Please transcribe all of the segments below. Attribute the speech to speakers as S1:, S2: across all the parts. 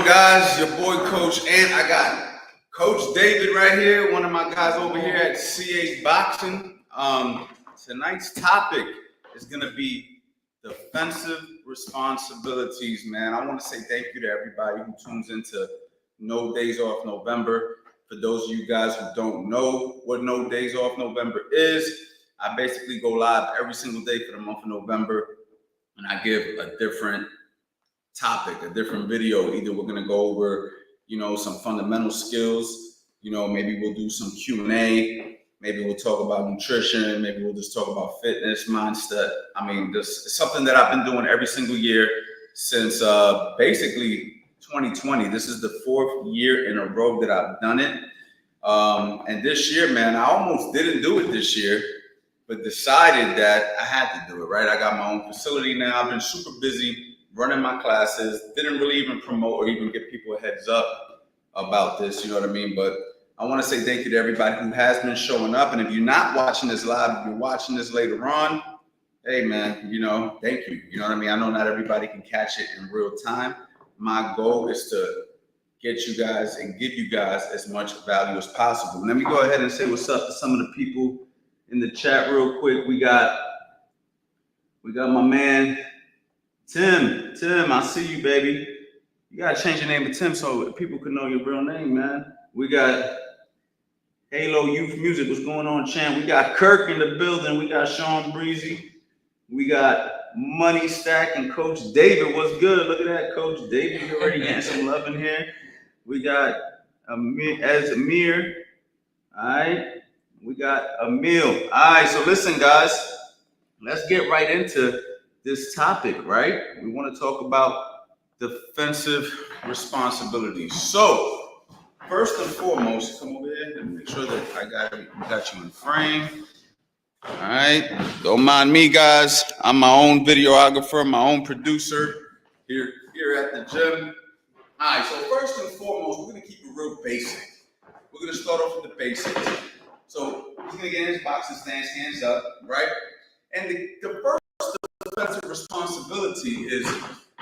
S1: on, guys? Your boy, Coach Ant. I got Coach David right here, one of my guys over here at CA Boxing. Tonight's topic is going to be defensive responsibilities, man. I want to say thank you to everybody who tunes into No Days Off November. For those of you guys who don't know what No Days Off November is, I basically go live every single day for the month of November, and I give a different topic, a different video. Either we're going to go over, some fundamental skills, maybe we'll do some Q&A, maybe we'll talk about nutrition, maybe we'll just talk about fitness, mindset. I mean, this is something that I've been doing every single year since basically 2020. This is the 4th year in a row that I've done it. And this year, man, I almost didn't do it this year, but decided that I had to do it, right? I got my own facility now. I've been super busy running my classes, didn't really even promote or even give people a heads up about this, you know what I mean? But I want to say thank you to everybody who has been showing up. And if you're not watching this live, if you're watching this later on, hey, man, thank you. You know what I mean? I know not everybody can catch it in real time. My goal is to get you guys and give you guys as much value as possible. Let me go ahead and say what's up to some of the people in the chat real quick. We got my man, Tim, I see you, baby. You gotta change your name to Tim so people can know your real name, man. We got Halo Youth Music. What's going on, champ? We got Kirk in the building. We got Sean Breezy. We got Money Stack and Coach David. What's good? Look at that, Coach David. You're already getting some love in here. We got Amir. All right. We got Emil. All right. So listen, guys. Let's get right into this topic, right? We want to talk about defensive responsibilities. So, first and foremost, come over here and make sure that I got you in frame. All right, don't mind me, guys. I'm my own videographer, my own producer here at the gym. All right, so first and foremost, we're gonna keep it real basic. We're gonna start off with the basics. So he's gonna get in his boxing stance, hands up, right? And the first defensive responsibility is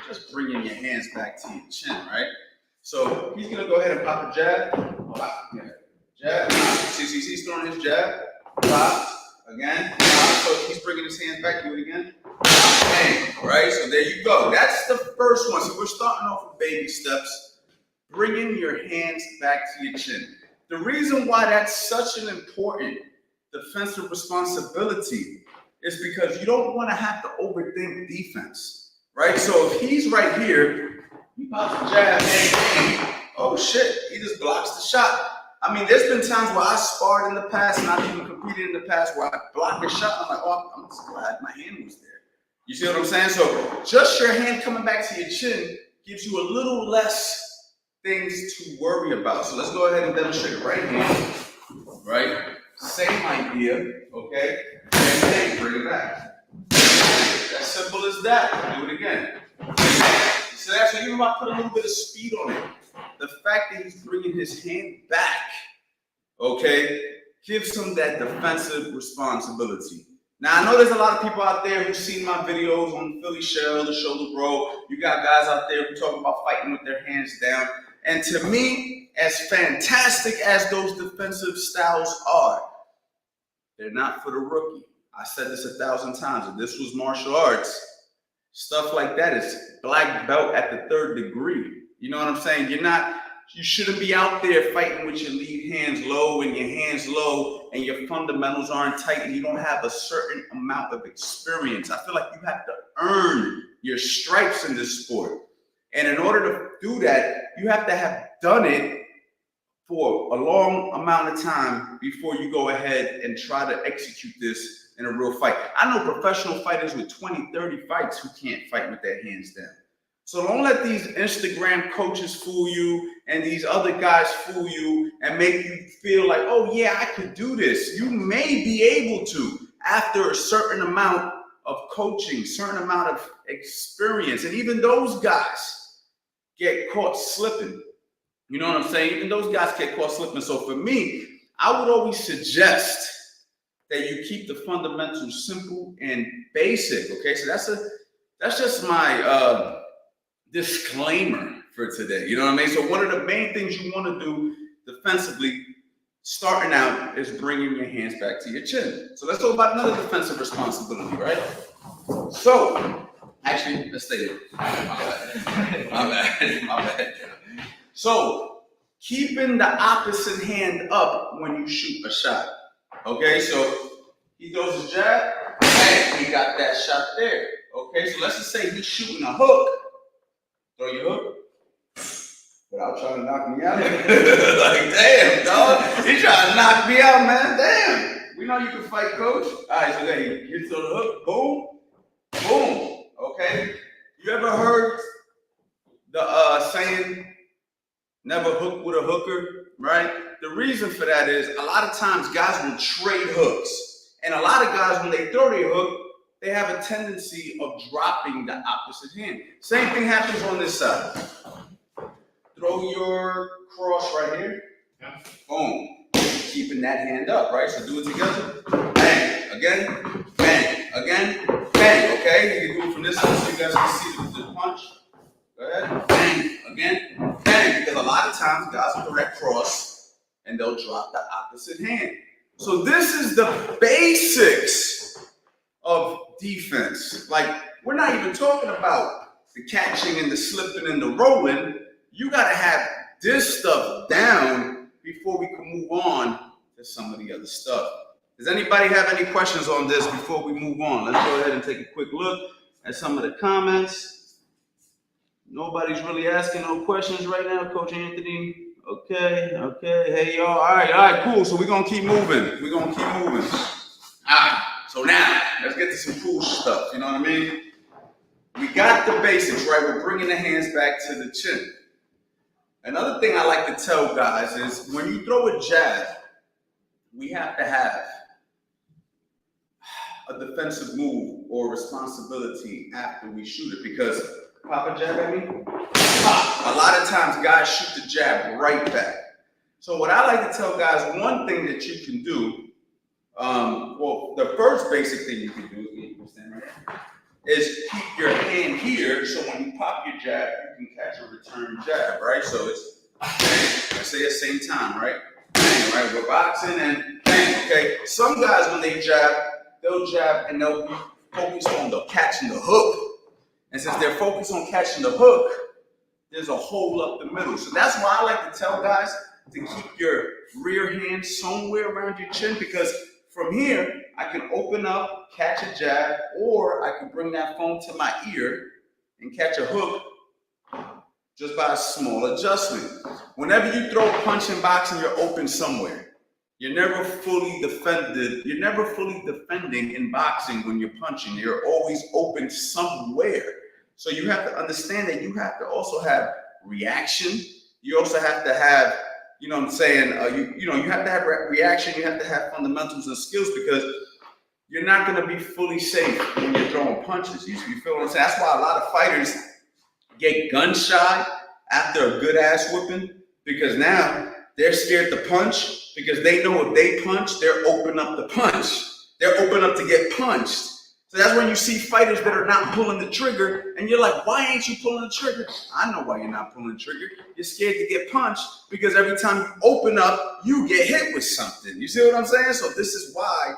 S1: just bringing your hands back to your chin, right? So he's gonna go ahead and pop a jab. Jab. See, he's throwing his jab. Pop. Again. So he's bringing his hands back. Do it again. Bang. Right? So there you go. That's the first one. So we're starting off with baby steps. Bringing your hands back to your chin. The reason why that's such an important defensive responsibility is because you don't want to have to overthink defense, right? So if he's right here, he pops a jab, and oh shit, he just blocks the shot. I mean, there's been times where I sparred in the past and I've even competed in the past where I blocked a shot. I'm like, oh, I'm just glad my hand was there. You see what I'm saying? So just your hand coming back to your chin gives you a little less things to worry about. So let's go ahead and demonstrate right here, right? Same idea, okay? Same thing, bring it back. As simple as that. Do it again. So that's even if I put a little bit of speed on it, the fact that he's bringing his hand back, okay, gives him that defensive responsibility. Now, I know there's a lot of people out there who've seen my videos on Philly Shell, the Shoulder Bro. You got guys out there who talk about fighting with their hands down. And to me, as fantastic as those defensive styles are, they're not for the rookie. I said this 1,000 times. If this was martial arts, stuff like that is black belt at the 3rd degree. You know what I'm saying? You shouldn't be out there fighting with your lead hands low and your hands low and your fundamentals aren't tight and you don't have a certain amount of experience. I feel like you have to earn your stripes in this sport. And in order to do that, you have to have done it for a long amount of time before you go ahead and try to execute this in a real fight. I know professional fighters with 20, 30 fights who can't fight with their hands down. So don't let these Instagram coaches fool you and these other guys fool you and make you feel like, oh yeah, I could do this. You may be able to after a certain amount of coaching, certain amount of experience. And even those guys get caught slipping. You know what I'm saying? Even those guys get caught slipping. So for me, I would always suggest that you keep the fundamentals simple and basic. Okay, so that's just my disclaimer for today. You know what I mean? So one of the main things you want to do defensively, starting out, is bringing your hands back to your chin. So let's talk about another defensive responsibility, right? So, actually, let's stay there. My bad. So, keeping the opposite hand up when you shoot a shot. Okay, so he throws his jab, and he got that shot there. Okay, so let's just say he's shooting a hook. Throw your hook without trying to knock me out. Like, damn, dog. He trying to knock me out, man. Damn. We know you can fight, coach. All right, so there you throw the hook. Boom. Boom. Okay. You ever heard the saying, never hook with a hooker, right? The reason for that is a lot of times guys will trade hooks. And a lot of guys, when they throw their hook, they have a tendency of dropping the opposite hand. Same thing happens on this side. Throw your cross right here. Yeah. Boom. Keeping that hand up, right? So do it together. Bang. Again. Bang. Again. Bang. Okay? You can do it from this side so you guys can see the punch. Go ahead. Bang. Again. Bang. Because a lot of times guys will direct cross and they'll drop the opposite hand. So this is the basics of defense. Like, we're not even talking about the catching and the slipping and the rolling. You got to have this stuff down before we can move on to some of the other stuff. Does anybody have any questions on this before we move on? Let's go ahead and take a quick look at some of the comments. Nobody's really asking no questions right now, Coach Anthony. Okay. Hey, y'all. All right, cool. So we're going to keep moving. All right. So now, let's get to some cool stuff. You know what I mean? We got the basics, right? We're bringing the hands back to the chin. Another thing I like to tell guys is when you throw a jab, we have to have a defensive move or responsibility after we shoot it, because pop a jab at me, pop. A lot of times guys shoot the jab right back. So what I like to tell guys, one thing that you can do, well, the first basic thing you can do, is keep your hand here, so when you pop your jab, you can catch a return jab, right? So it's bang, I say at the same time, right? Bang, right? We're boxing and bang, okay? Some guys, when they jab, they'll jab and they'll be focused on catching the hook. And since they're focused on catching the hook, there's a hole up the middle. So that's why I like to tell guys to keep your rear hand somewhere around your chin, because from here, I can open up, catch a jab, or I can bring that phone to my ear and catch a hook just by a small adjustment. Whenever you throw a punch in boxing, you're open somewhere. You're never fully defended. You're never fully defending in boxing when you're punching. You're always open somewhere. So you have to understand that you have to also have reaction. You also have to have, you know what I'm saying, you have to have reaction. You have to have fundamentals and skills, because you're not going to be fully safe when you're throwing punches. You feel what I'm saying? That's why a lot of fighters get gun shy after a good ass whipping, because now they're scared to punch, because they know if they punch, they're open up to punch. They're open up to get punched. So that's when you see fighters that are not pulling the trigger, and you're like, why ain't you pulling the trigger? I know why you're not pulling the trigger. You're scared to get punched, because every time you open up, you get hit with something. You see what I'm saying? So this is why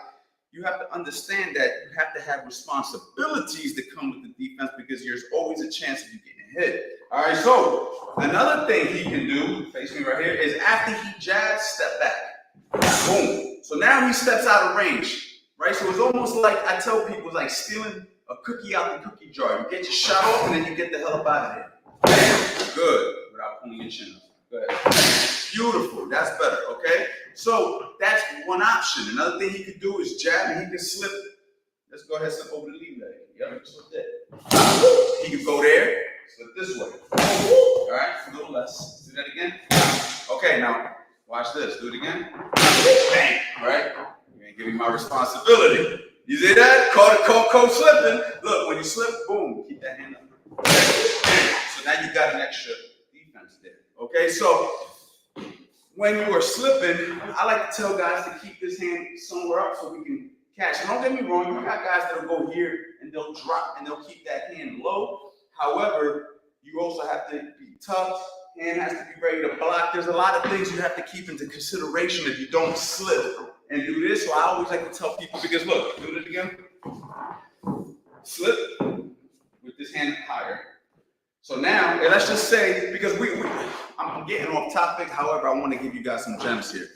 S1: you have to understand that you have to have responsibilities that come with the defense, because there's always a chance of you getting hit. All right, so another thing he can do, face me right here, is after he jabs, step back. Boom. So now he steps out of range. Right, so it's almost like, I tell people, it's like stealing a cookie out the cookie jar. You get your shot off, and then you get the hell up out of there. Bam. Good. Without pulling your chin up. Good. Beautiful. That's better. Okay. So that's one option. Another thing he could do is jab, and he can slip. Let's go ahead and slip over the lead leg. Yep. Slip that. He could go there. Slip this way. All right. A little less. Do that again. Okay. Now watch this. Do it again. Bang. All right. Give me my responsibility. You see that? Coach slipping. Look, when you slip, boom, keep that hand up. So now you got an extra defense there. Okay, so when you are slipping, I like to tell guys to keep this hand somewhere up so we can catch. And don't get me wrong, you got guys that'll go here and they'll drop and they'll keep that hand low. However, You also have to be tucked. Hand has to be ready to block. There's a lot of things you have to keep into consideration if you don't slip and do this. So I always like to tell people, because look, do it again. Slip with this hand higher. So now, let's just say, because I'm getting off topic, however, I want to give you guys some gems here.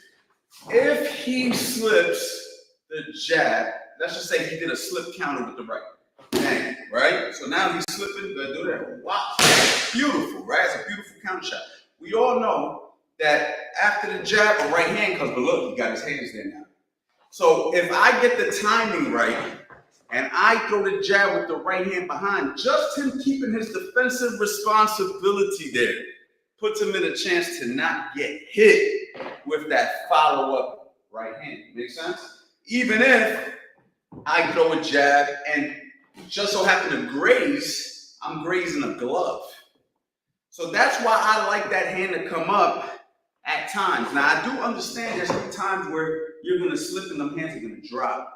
S1: If he slips the jab, let's just say he did a slip counter with the right. Bang, right? So now he's slipping, do that. Wow, beautiful, right? It's a beautiful counter shot. We all know that after the jab, a right hand comes, but look, he got his hands there now. So if I get the timing right, and I throw the jab with the right hand behind, just him keeping his defensive responsibility there puts him in a chance to not get hit with that follow-up right hand. Make sense? Even if I throw a jab and just so happen to graze, I'm grazing a glove. So that's why I like that hand to come up at times. Now, I do understand there's some times where you're going to slip and them hands are going to drop.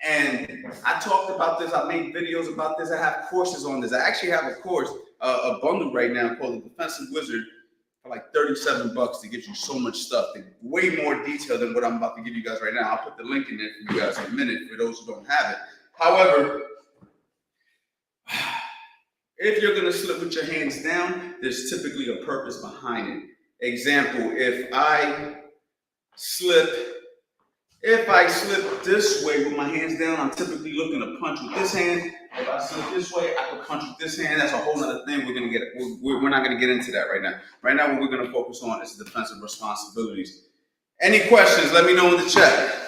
S1: And I talked about this. I made videos about this. I have courses on this. I actually have a course, a bundle right now called the Defensive Wizard for like $37 to get you so much stuff, way more detail than what I'm about to give you guys right now. I'll put the link in there for you guys in a minute for those who don't have it. However, if you're going to slip with your hands down, there's typically a purpose behind it. Example, if I slip this way with my hands down, I'm typically looking to punch with this hand. If I slip this way, I can punch with this hand. That's a whole other thing. We're not going to get into that right now. Right now, what we're going to focus on is defensive responsibilities. Any questions? Let me know in the chat.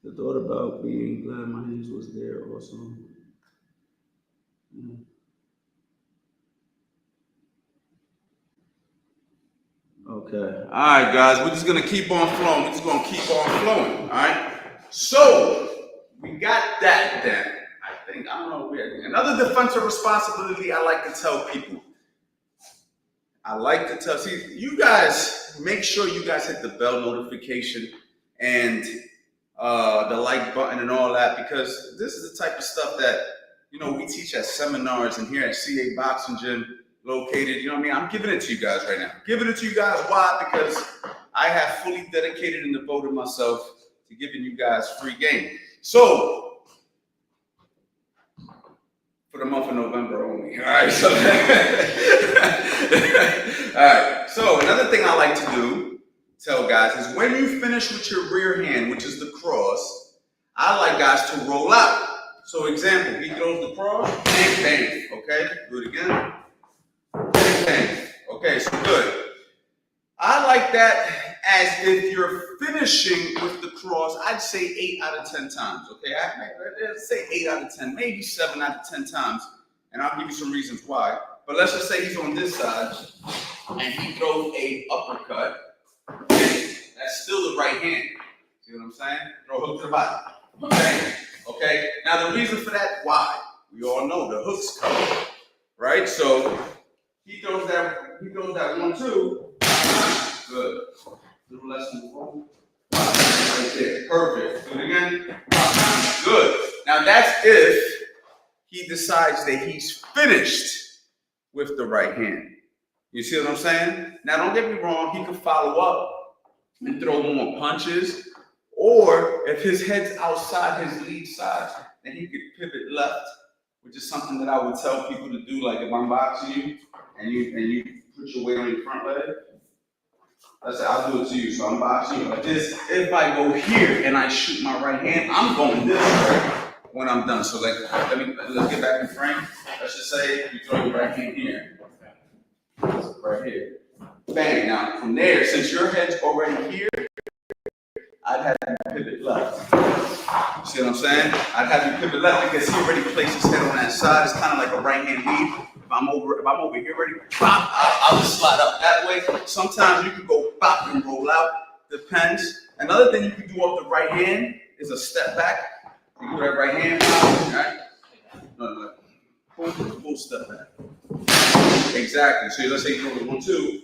S1: The thought about being glad my hands was there also. Yeah. Okay. All right, guys. We're just going to keep on flowing. All right. So, we got that then. I don't know where. Another defensive responsibility I like to tell people. See, you guys, make sure you guys hit the bell notification and the like button and all that, because this is the type of stuff that, we teach at seminars and here at CA Boxing Gym located, I'm giving it to you guys right now. Giving it to you guys. Why? Because I have fully dedicated and devoted myself to giving you guys free game. So, for the month of November only. All right. So, all right. So another thing I like to tell guys is when you finish with your rear hand, which is the cross, I like guys to roll out. So example, he throws the cross, bang, bang. Okay, do it again. Bang, bang. Okay, so good. I like that as if you're finishing with the cross, I'd say 8 out of 10 times. Okay, I'd say 8 out of 10, maybe 7 out of 10 times. And I'll give you some reasons why. But let's just say he's on this side and he throws a uppercut. That's still the right hand. See what I'm saying? Throw a hook to the body. Okay. Okay. Now the reason for that, why? We all know the hook's coming, right? So he throws that 1-2. Good. A little less than 4. Right there. Perfect. Do it again. Good. Now that's if he decides that he's finished with the right hand. You see what I'm saying? Now don't get me wrong, he could follow up and throw more punches, or if his head's outside his lead side, then he could pivot left, which is something that I would tell people to do. Like if I'm boxing you and you put your weight on your front leg, let's say I'll do it to you. So I'm boxing you like this. If I go here and I shoot my right hand, I'm going this way when I'm done. So let's get back in frame. Let's just say you throw your right hand here. Right here. Bang. Now from there, since your head's already here, I'd have you pivot left. See what I'm saying? I'd have you pivot left because he already placed his head on that side. It's kind of like a right hand lead. If I'm over here ready, pop, I'll just slide up that way. Sometimes you can go pop and roll out. Depends. Another thing you can do off the right hand is a step back. You do that right hand, right? No. Full step back. Exactly. So let's say you go with 1-2.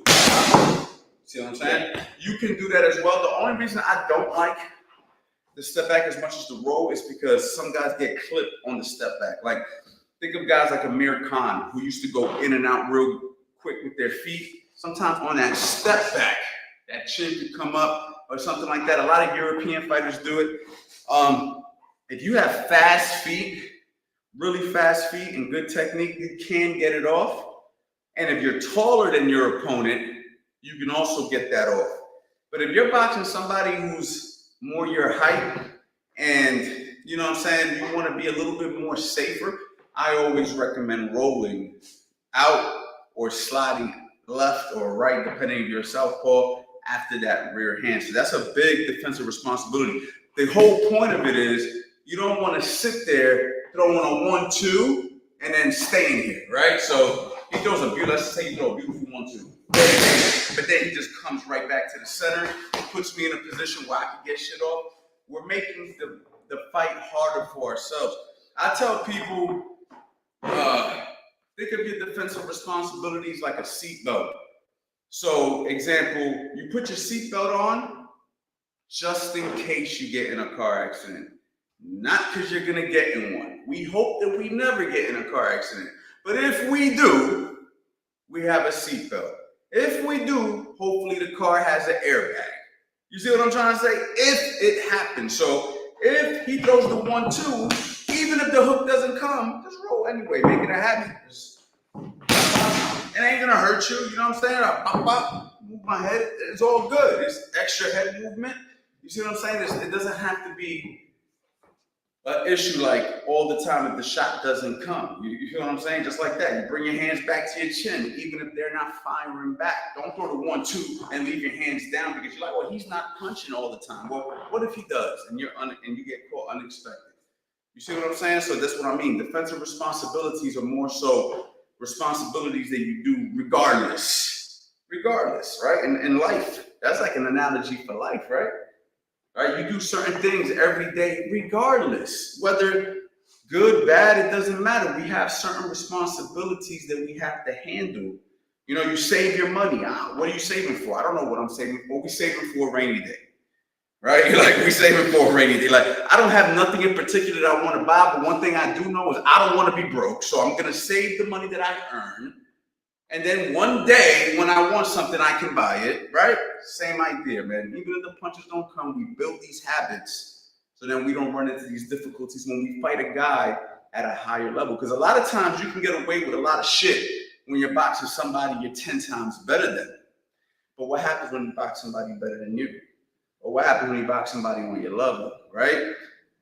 S1: See what I'm saying? You can do that as well. The only reason I don't like the step back as much as the roll is because some guys get clipped on the step back. Like, think of guys like Amir Khan, who used to go in and out real quick with their feet. Sometimes on that step back, that chin could come up or something like that. A lot of European fighters do it. If you have fast feet, really fast feet and good technique, you can get it off. And if you're taller than your opponent, you can also get that off. But if you're boxing somebody who's more your height and, you know what I'm saying, you want to be a little bit more safer, I always recommend rolling out or sliding left or right, depending on your southpaw, after that rear hand. So that's a big defensive responsibility. The whole point of it is you don't want to sit there throwing a 1-2 and then staying here, right? So he throws a beautiful, let's say he throws a beautiful 1-2. But then he just comes right back to the center, puts me in a position where I can get shit off. We're making the fight harder for ourselves. I tell people, think of your defensive responsibilities like a seatbelt. So, example, you put your seatbelt on just in case you get in a car accident. Not because you're going to get in one. We hope that we never get in a car accident. But if we do, we have a seatbelt. If we do, hopefully the car has an airbag. You see what I'm trying to say? If it happens. So if he throws the 1-2, even if the hook doesn't come, just roll anyway. Make it a habit. It ain't gonna hurt you. You know what I'm saying? I pop, pop, move my head. It's all good. It's extra head movement. You see what I'm saying? It doesn't have to be an issue like all the time if the shot doesn't come. You feel what I'm saying? Just like that. You bring your hands back to your chin, even if they're not firing back. Don't throw the 1-2 and leave your hands down because you're like, well, he's not punching all the time. Well, what if he does and you get caught unexpected? You see what I'm saying? So that's what I mean. Defensive responsibilities are more so responsibilities that you do regardless, right? In life, that's like an analogy for life, right? Right? You do certain things every day regardless, whether good, bad, it doesn't matter. We have certain responsibilities that we have to handle. You know, you save your money. What are you saving for? I don't know what I'm saving for. We're saving for a rainy day, right? Like, we saving for a rainy day. Like, I don't have nothing in particular that I want to buy, but one thing I do know is I don't want to be broke. So I'm going to save the money that I earn. And then one day when I want something, I can buy it, right? Same idea, man. Even if the punches don't come, we build these habits so then we don't run into these difficulties when we fight a guy at a higher level. Because a lot of times you can get away with a lot of shit when you're boxing somebody you're 10 times better than. But what happens when you box somebody better than you? Or what happens when you box somebody on your level, right?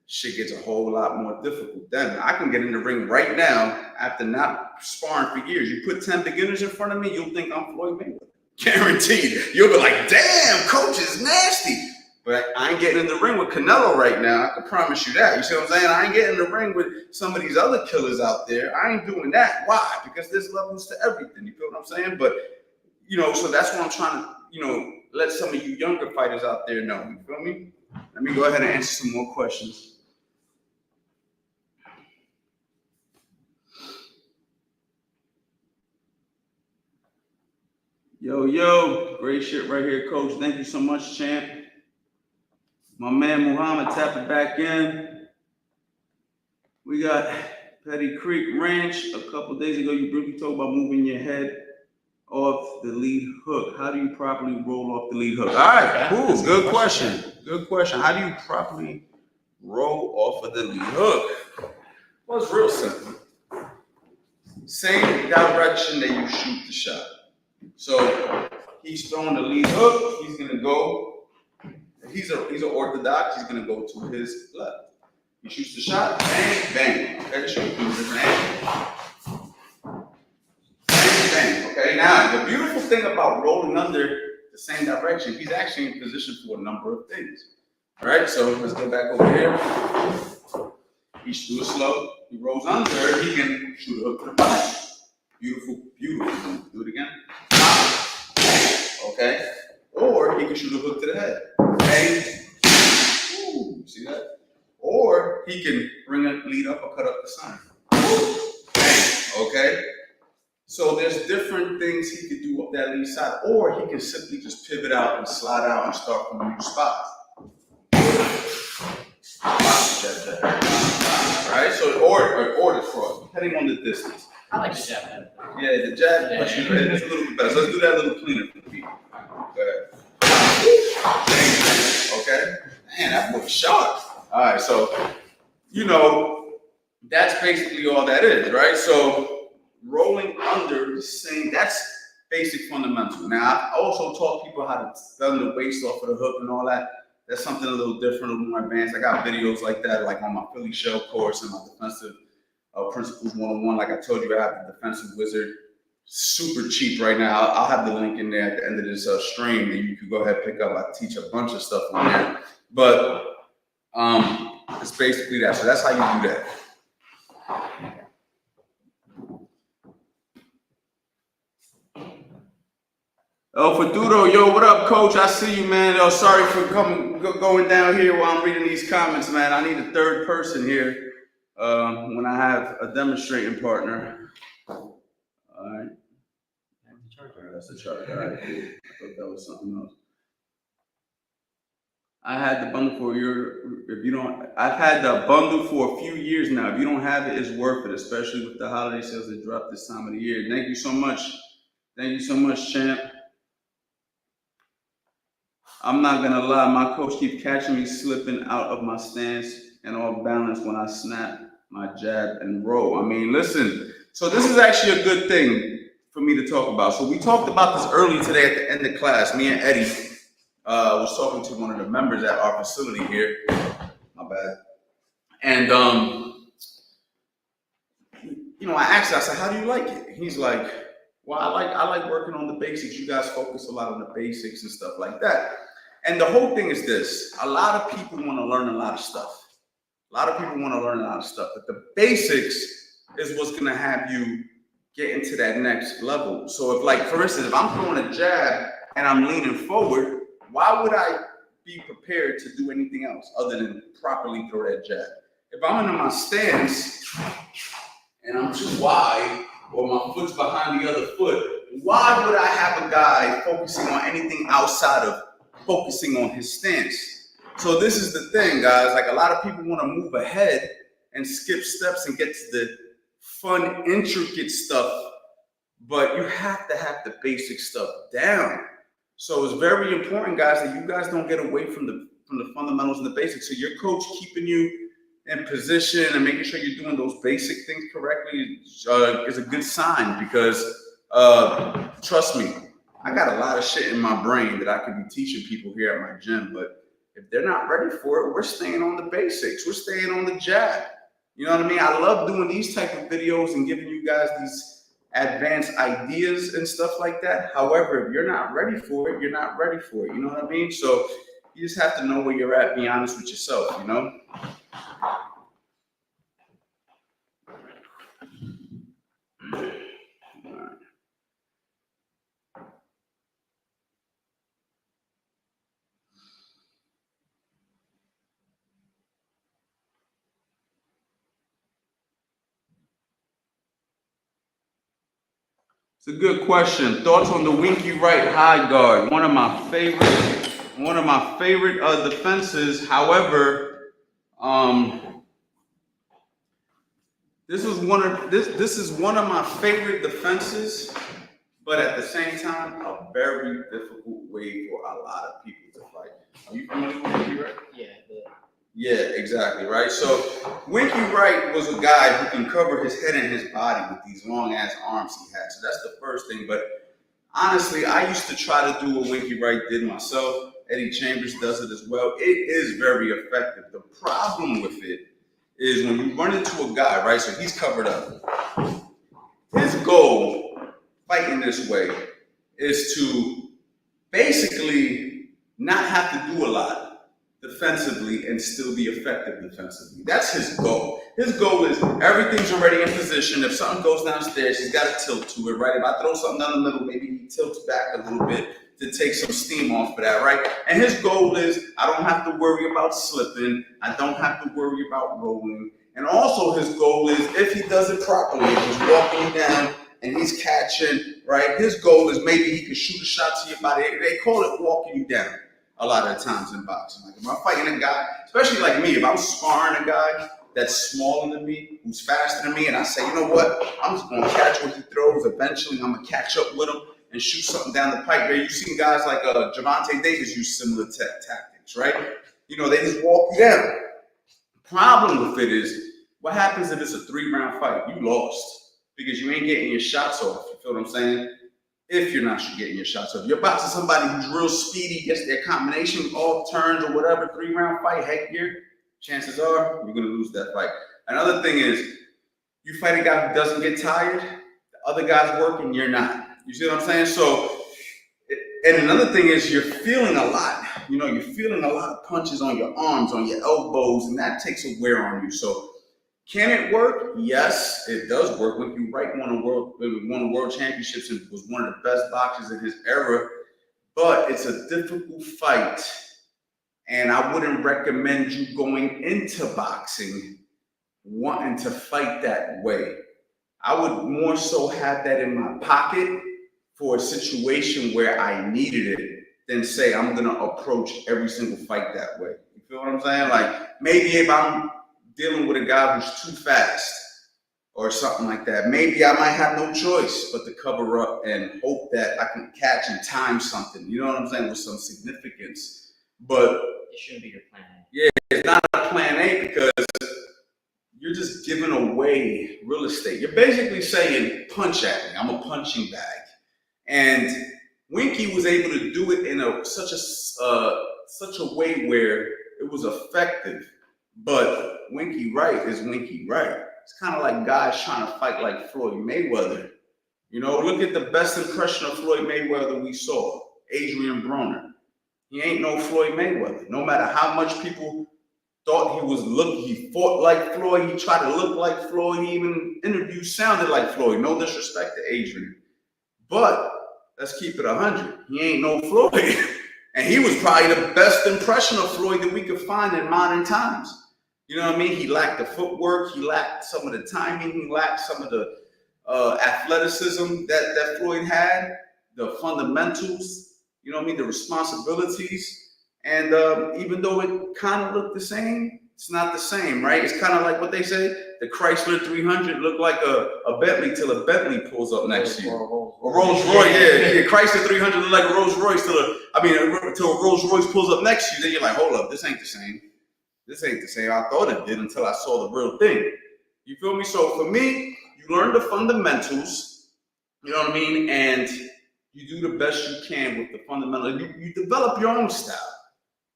S1: Shit gets a whole lot more difficult. Then I can get in the ring right now after not sparring for years. You put 10 beginners in front of me, you'll think I'm Floyd Mayweather. Guaranteed. You'll be like, damn, coach is nasty. But I ain't getting in the ring with Canelo right now. I can promise you that. You see what I'm saying? I ain't getting in the ring with some of these other killers out there. I ain't doing that. Why? Because there's levels to everything. You feel what I'm saying? But, you know, so that's what I'm trying to, you know, let some of you younger fighters out there know. You feel me? Let me go ahead and answer some more questions. Yo, great shit right here, coach. Thank you so much, champ. My man Muhammad tapping back in. We got Petty Creek Ranch. A couple days ago, you briefly talked about moving your head off the lead hook. How do you properly roll off the lead hook? All right, cool. Good question. Good question. How do you properly roll off of the lead hook? Well, it's real simple. Same direction that you shoot the shot. So he's throwing the lead hook. He's gonna go. He's an orthodox. He's gonna go to his left. He shoots the shot. Bang, bang. Okay, shoot. Bang, bang. Okay. Now the beautiful thing about rolling under the same direction, he's actually in position for a number of things. All right. So let's go back over here. He's too slow. He rolls under. He can shoot a hook to the body. Beautiful, beautiful. Do it again. Okay? Or he can shoot a hook to the head. Bang. Ooh, see that? Or he can bring a lead up or cut up the center. Bang. Okay? So there's different things he could do up that lead side, or he can simply just pivot out and slide out and start from a new spot. Right? So or the cross, depending on the distance.
S2: I like the jab better.
S1: Yeah, the jab, but it's a little bit better. So let's do that a little cleaner for the people. Okay. Man, that boy's sharp. All right, so that's basically all that is, right? So rolling under the same, that's basic fundamental. Now, I also taught people how to stun the waist off of the hook and all that. That's something a little different, a little more advanced. I got videos like that, like on my Philly Shell course and my defensive principles 101. Like I told you, I have the defensive wizard, super cheap right now. I'll have the link in there at the end of this stream that you can go ahead and pick up. I teach a bunch of stuff on there, but it's basically that. So that's how you do that. Oh, for Dudo, yo, what up, coach? I see you, man. Oh, sorry for going down here while I'm reading these comments, man. I need a third person here when I have a demonstrating partner. All right. That's the chart. All right. I thought that was something else. I had the bundle I've had the bundle for a few years now. If you don't have it, it's worth it, especially with the holiday sales that drop this time of the year. Thank you so much. Thank you so much, champ. I'm not gonna lie, my coach keeps catching me slipping out of my stance and off balance when I snap my jab and roll. I mean, listen, so this is actually a good thing for me to talk about. So we talked about this early today at the end of class. Me and Eddie was talking to one of the members at our facility here. My bad. And I asked him, I said, how do you like it? He's like, well, I like working on the basics. You guys focus a lot on the basics and stuff like that. And the whole thing is this: a lot of people want to learn a lot of stuff. But the basics is what's gonna have you get into that next level. So if, like, for instance, if I'm throwing a jab and I'm leaning forward, why would I be prepared to do anything else other than properly throw that jab? If I'm in my stance and I'm too wide, or my foot's behind the other foot, why would I have a guy focusing on anything outside of focusing on his stance? So this is the thing, guys. Like, a lot of people want to move ahead and skip steps and get to the fun, intricate stuff, but you have to have the basic stuff down. So it's very important, guys, that you guys don't get away from the fundamentals and the basics. So your coach keeping you in position and making sure you're doing those basic things correctly is a good sign, because trust me, I got a lot of shit in my brain that I could be teaching people here at my gym, but if they're not ready for it, we're staying on the basics. We're staying on the jab. You know what I mean? I love doing these type of videos and giving you guys these advanced ideas and stuff like that. However, if you're not ready for it, you're not ready for it. You know what I mean? So you just have to know where you're at, be honest with yourself, you know? It's a good question. Thoughts on the winky right high guard? One of my favorite defenses. However, this is one of my favorite defenses, but at the same time, a very difficult way for a lot of people to fight. Are you familiar with winky right? Yeah, exactly, right? So Winky Wright was a guy who can cover his head and his body with these long-ass arms he had. So that's the first thing. But honestly, I used to try to do what Winky Wright did myself. Eddie Chambers does it as well. It is very effective. The problem with it is when you run into a guy, right? So he's covered up. His goal, fighting this way, is to basically not have to do a lot defensively and still be effective defensively. That's his goal. His goal is everything's already in position. If something goes downstairs, he's got to tilt to it, right? If I throw something down the middle, maybe he tilts back a little bit to take some steam off of that, right? And his goal is I don't have to worry about slipping. I don't have to worry about rolling. And also his goal is if he does it properly, if he's walking down and he's catching, right? His goal is maybe he can shoot a shot to your body. They call it walking you down a lot of the times in boxing. Like if I'm fighting a guy, especially like me, if I'm sparring a guy that's smaller than me, who's faster than me, and I say, you know what, I'm just gonna catch what he throws. Eventually, I'm gonna catch up with him and shoot something down the pipe. You've seen guys like Javante Davis use similar tactics, right? You know, they just walk you down. Problem with it is, what happens if it's a 3-round fight? You lost because you ain't getting your shots off. You feel what I'm saying? If you're not getting your shots off, you're boxing somebody who's real speedy, gets their combination off turns or whatever, 3-round fight, headgear. Chances are you're gonna lose that fight. Another thing is, you fight a guy who doesn't get tired. The other guy's working, you're not. You see what I'm saying? So, and another thing is, you're feeling a lot. You know, you're feeling a lot of punches on your arms, on your elbows, and that takes a wear on you. So, can it work? Yes, it does work. Winky Wright won world championships and was one of the best boxers in his era. But it's a difficult fight, and I wouldn't recommend you going into boxing wanting to fight that way. I would more so have that in my pocket for a situation where I needed it than say I'm gonna approach every single fight that way. You feel what I'm saying? Like maybe if I'm dealing with a guy who's too fast or something like that, maybe I might have no choice but to cover up and hope that I can catch and time something. You know what I'm saying? With some significance. But
S2: it shouldn't be your plan A.
S1: Yeah, it's not a plan A because you're just giving away real estate. You're basically saying, punch at me. I'm a punching bag. And Winky was able to do it in such a way where it was effective. But Winky Wright is Winky Wright. It's kind of like guys trying to fight like Floyd Mayweather. You know, look at the best impression of Floyd Mayweather we saw, Adrian Broner. He ain't no Floyd Mayweather. No matter how much people thought he fought like Floyd, he tried to look like Floyd, he even interviews sounded like Floyd. No disrespect to Adrian. But let's keep it 100. He ain't no Floyd. And he was probably the best impression of Floyd that we could find in modern times. You know what I mean? He lacked the footwork, he lacked some of the timing, he lacked some of the athleticism that Floyd had, the fundamentals, you know what I mean, the responsibilities. And even though it kind of looked the same, it's not the same, right? It's kind of like what they say, the Chrysler 300 looked like a Bentley till a Bentley pulls up next to you. A Rolls Royce, yeah. Chrysler 300 looked like a Rolls Royce till a Rolls Royce pulls up next to you. Then you're like, hold up, this ain't the same. This ain't the same. I thought it did until I saw the real thing. You feel me? So for me, you learn the fundamentals, you know what I mean? And you do the best you can with the fundamentals. You develop your own style.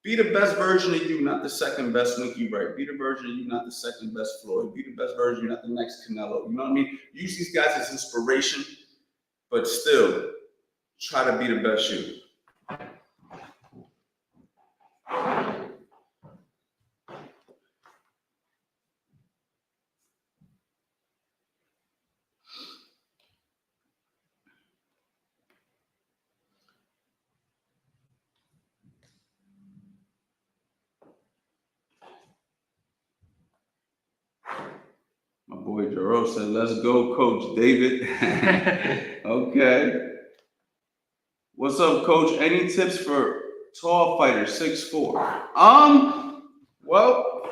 S1: Be the best version of you, not the second best Winky Wright. Be the version of you, not the second best Floyd. Be the best version of you, not the next Canelo. You know what I mean? Use these guys as inspiration, but still try to be the best you. My boy Jerome said, let's go, Coach David. Okay. What's up, Coach? Any tips for tall fighters, 6'4"? Well,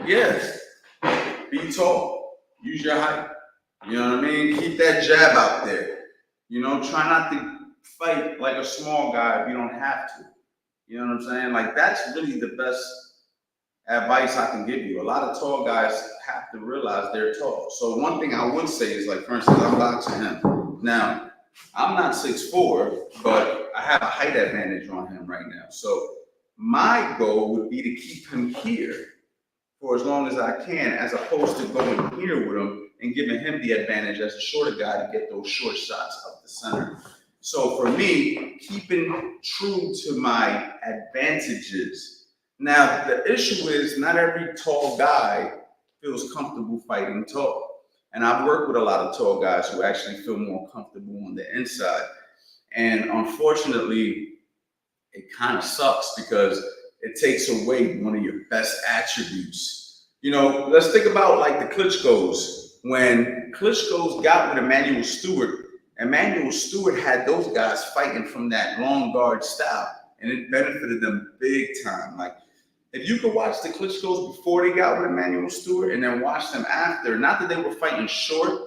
S1: yes. Be tall. Use your height. You know what I mean? Keep that jab out there. You know, try not to fight like a small guy if you don't have to. You know what I'm saying? Like, that's really the best advice I can give you. A lot of tall guys have to realize they're tall. So one thing I would say is, like, for instance, I'm boxing him. Now, I'm not 6'4", but I have a height advantage on him right now. So my goal would be to keep him here for as long as I can, as opposed to going here with him and giving him the advantage as a shorter guy to get those short shots up the center. So for me, keeping true to my advantages. Now, the issue is not every tall guy feels comfortable fighting tall. And I've worked with a lot of tall guys who actually feel more comfortable on the inside. And unfortunately, it kind of sucks because it takes away one of your best attributes. You know, let's think about like the Klitschko's. when Klitschko's got with Emmanuel Stewart had those guys fighting from that long guard style, and it benefited them big time. Like, if you could watch the Klitschko's before they got with Emmanuel Stewart and then watch them after, not that they were fighting short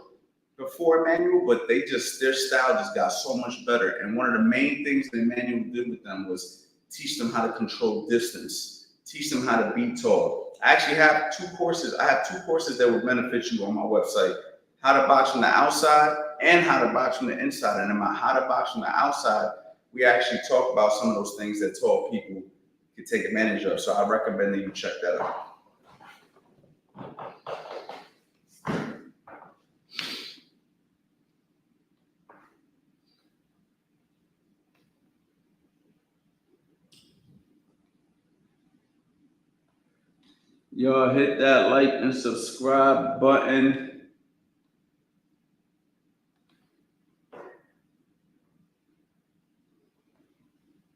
S1: before Emmanuel, but their style just got so much better. And one of the main things that Emmanuel did with them was teach them how to control distance, teach them how to be tall. I actually have two courses. I have two courses that will benefit you on my website: how to box from the outside and how to box from the inside. And in my how to box from the outside, we actually talk about some of those things that tall people can take advantage of. So I recommend that you check that out. Y'all hit that like and subscribe button.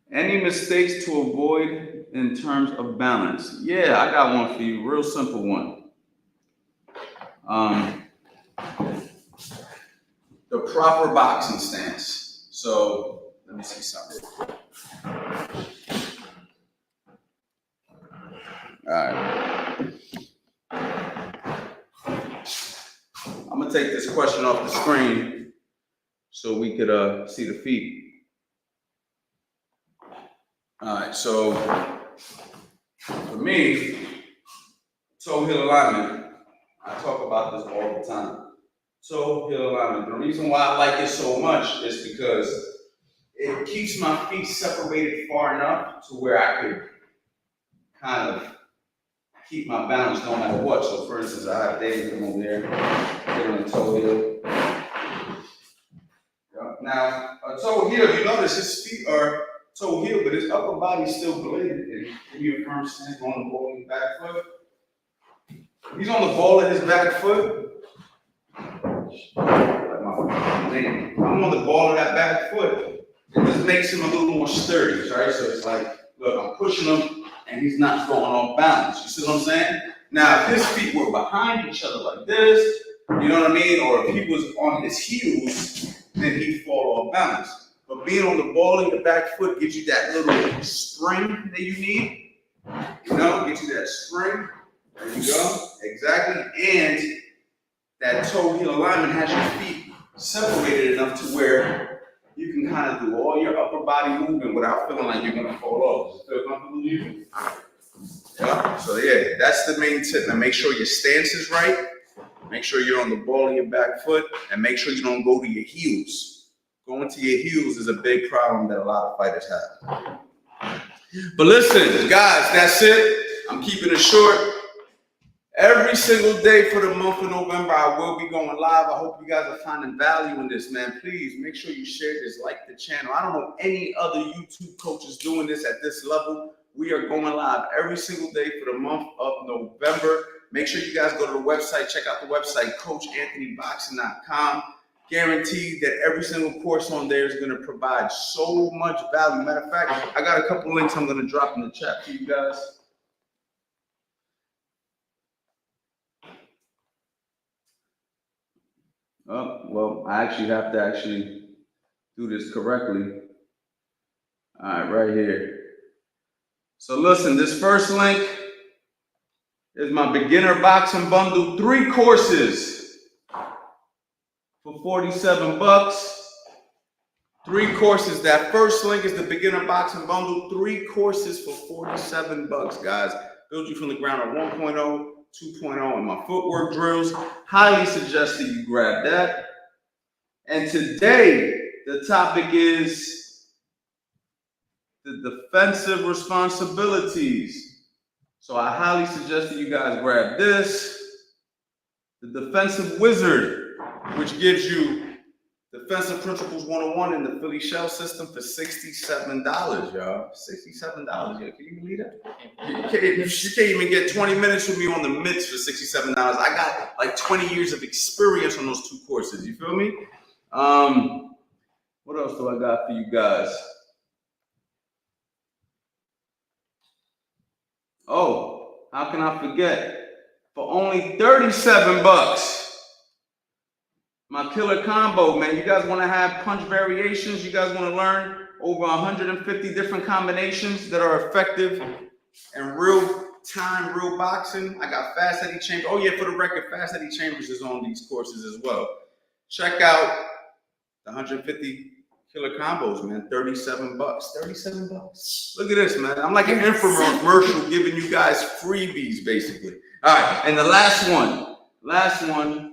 S1: Any mistakes to avoid in terms of balance? Yeah, I got one for you. Real simple one. The proper boxing stance. So let me see something. All right. I'm gonna take this question off the screen so we could see the feet. All right, so for me, toe heel alignment, I talk about this all the time. Toe heel alignment. The reason why I like it so much is because it keeps my feet separated far enough to where I could kind of keep my balance no matter what. So for instance, I have David come over there, get on the toe heel. Now, a toe heel, you notice his feet are toe heel, but his upper body's still bladed. And give you a firm stance on the ball of his back foot. He's on the ball of his back foot. I'm on the ball of that back foot. It just makes him a little more sturdy, right? So it's like, look, I'm pushing him, and he's not throwing off balance. You see what I'm saying? Now, if his feet were behind each other like this, you know what I mean? Or if he was on his heels, then he'd fall off balance. But being on the ball of your back foot gives you that little spring that you need. You know, gives you that spring. There you go. Exactly. And that toe heel alignment has your feet separated enough to where you can kind of do all your upper body movement without feeling like you're gonna fall off. Does it feel comfortable to you? Yeah. So yeah, that's the main tip. And make sure your stance is right. Make sure you're on the ball of your back foot, and make sure you don't go to your heels. Going to your heels is a big problem that a lot of fighters have. But listen, guys, that's it. I'm keeping it short. Every single day for the month of November, I will be going live. I hope you guys are finding value in this, man. Please make sure you share this, like the channel. I don't know any other YouTube coaches doing this at this level. We are going live every single day for the month of November. Make sure you guys go to the website. Check out the website, CoachAnthonyBoxing.com. Guaranteed that every single course on there is going to provide so much value. Matter of fact, I got a couple links I'm going to drop in the chat for you guys. Oh, well, I actually have to do this correctly. All right, right here. So listen, this first link is my beginner boxing bundle, 3 courses for 47 bucks. 3 courses. That first link is the beginner boxing bundle, 3 courses for 47 bucks, guys. Build you from the ground up 1.0, 2.0, and my footwork drills. Highly suggest that you grab that. And today, the topic is the defensive responsibilities. So I highly suggest that you guys grab this, the Defensive Wizard, which gives you Defensive Principles 101 in the Philly Shell System for $67, y'all. $67, y'all. Can you believe that? You can't even get 20 minutes with me on the mitts for $67. I got like 20 years of experience on those 2 courses. You feel me? What else do I got for you guys? Oh, how can I forget? For only 37 bucks, My killer combo, man. You guys want to have punch variations? You guys want to learn over 150 different combinations that are effective in real time, real boxing? I got Fast Eddie Chambers. Oh yeah, for the record, Fast Eddie Chambers is on these courses as well. Check out the 150 killer combos, man. 37 bucks. 37 bucks. Look at this, man. I'm like an infomercial giving you guys freebies, basically. All right, and the last one. Last one.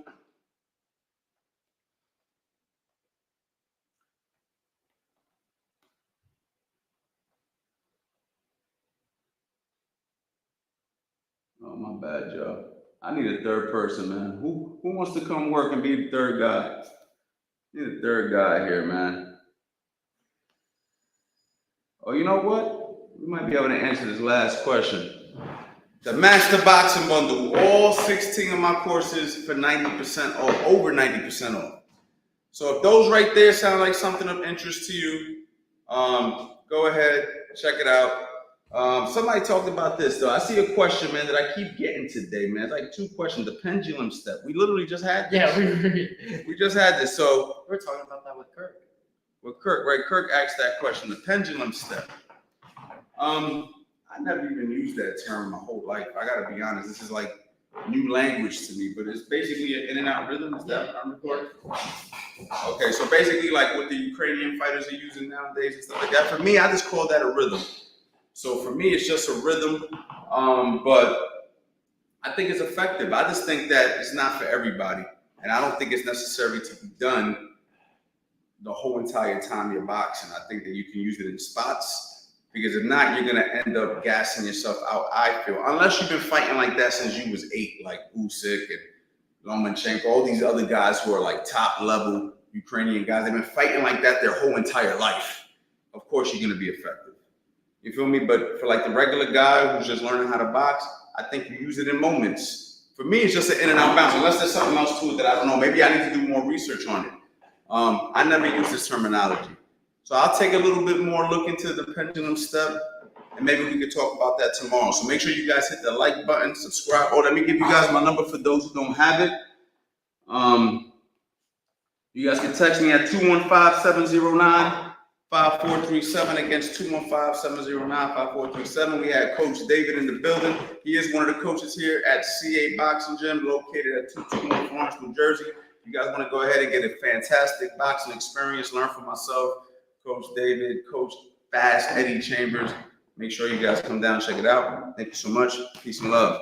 S1: Oh, my bad, y'all. I need a third person, man. Who wants to come work and be the third guy? Need a third guy here, man. Oh, you know what? We might be able to answer this last question. The Master Boxing Bundle, all 16 of my courses for 90% off, over 90% off. So if those right there sound like something of interest to you, go ahead, check it out. Somebody talked about this though. I see a question, man, that I keep getting today, man. It's like 2 questions. The pendulum step. We literally just had this.
S2: Yeah,
S1: we just had this. So
S2: we're talking about that with Kirk.
S1: With Kirk, right? Kirk asked that question, the pendulum step. I never even used that term my whole life. I gotta be honest. This is like new language to me, but it's basically an in and out rhythm. Is that what I'm recording? Okay, so basically like what the Ukrainian fighters are using nowadays and stuff like that. For me, I just call that a rhythm. So for me, it's just a rhythm, but I think it's effective. I just think that it's not for everybody, and I don't think it's necessary to be done the whole entire time you're boxing. I think that you can use it in spots, because if not, you're gonna end up gassing yourself out, I feel. Unless you've been fighting like that since you was 8, like Usyk and Lomachenko, all these other guys who are like top level Ukrainian guys. They've been fighting like that their whole entire life. Of course, you're gonna be effective. You feel me? But for like the regular guy who's just learning how to box, I think you use it in moments. For me, it's just an in and out bounce. Unless there's something else to it that I don't know. Maybe I need to do more research on it. I never use this terminology. So I'll take a little bit more look into the pendulum step, and maybe we could talk about that tomorrow. So make sure you guys hit the like button, subscribe. Oh, let me give you guys my number for those who don't have it. You guys can text me at 215-709-5437 against 215-709-5437. We had Coach David in the building. He is one of the coaches here at CA Boxing Gym, located at 221 Florence, New Jersey. You guys want to go ahead and get a fantastic boxing experience, learn from myself, Coach David, Coach Fast Eddie Chambers. Make sure you guys come down and check it out. Thank you so much. Peace and love.